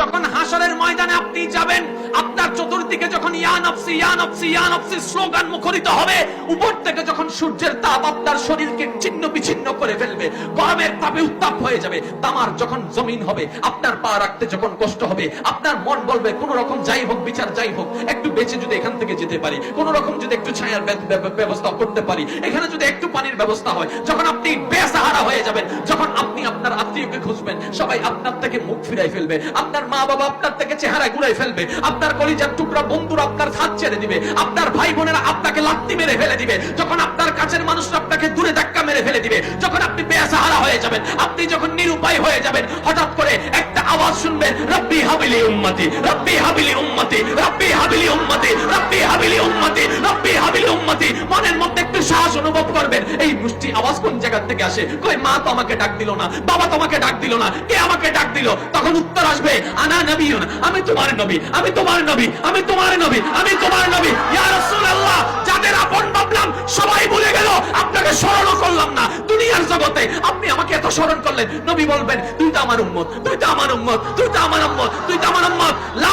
যখন হাসরের ময়দানে আপনি যাবেন, আপনার চতুর্দিকে যখন ইয়া নফসি ইয়া নফসি ইয়া নফসি স্লোগান মুখরিত হবে, উপর থেকে যখন সূর্যের তাপ আপনার শরীরকে ছিন্ন বিচ্ছিন্ন করে ফেলবে, গরমের তাপে উত্তাপ হয়ে যাবে, তামার যখন জমিন হবে, আপনার পা রাখতে যখন কষ্ট হবে, আপনার মন বলবে কোন রকম যাই হোক, বিচার যাই হোক, একটু বেঁচে যদি এখান থেকে যেতে পারি, কোন রকম যদি একটু ছায়ার ব্যবস্থা করতে পারি, এখানে যদি একটু পানির ব্যবস্থা হয়, যখন আপনি বেসাহারা হয়ে যাবেন, যখন আপনি আপনার আত্মীয়কে খুঁজবেন, সবাই আপনার থেকে মুখ ফিরাই ফেলবে, আপনার মা বাবা আপনার থেকে চেহারা ঘুরাই ফেলবে, আপনার কলিজার টুকরা বন্ধুরা আপনার হাত ছেড়ে দিবে, আপনার ভাই বোনেরা আপনাকে লাত্তি মেরে ফেলে দিবে, যখন আপনার কাছের মানুষরা আপনাকে দূরে ধাক্কা মেরে ফেলে দিবে, যখন আপনি বেসাহারা হয়ে যাবেন, আপনি যখন নিরুপায় হয়ে যাবেন, হঠাৎ করে একটা আওয়াজ শুনবেন, রব্বি হাবিলি উম্মতি, রব্বি হাবিলি উম্মতি, রব্বি হাবিলি উম্মতি, রব্বি হাবিলি উম্মতি, রব্বি হাবিলি উম্মতি। মনের মধ্যে একটু সাহস অনুভব করবেন, এই মুষ্টি আওয়াজ কোন জায়গা থেকে আসে? কই মা তো আমাকে ডাক দিল না, বাবা তো আমাকে ডাক দিল না, কে আমাকে ডাক দিল? তখন উত্তর আসবে, আনা নবিয়ুন, আমি তোমার নবী, আমি তোমার নবী, আমি তোমার নবী, আমি তোমার নবী। ইয়া রাসূলুল্লাহ, যাদের আপন ভাবলাম সবাই ভুলে গেল, আপনাকে স্মরণও করলাম না। দুনিয়ার জগতে আপনি আমাকে এত স্মরণ করলেন। নবী বলবেন, তুই তো আমার উম্মত, তুই তো আমার উম্মত, তুই তো আমার উম্মত, তুই তো আমার উম্মত। লা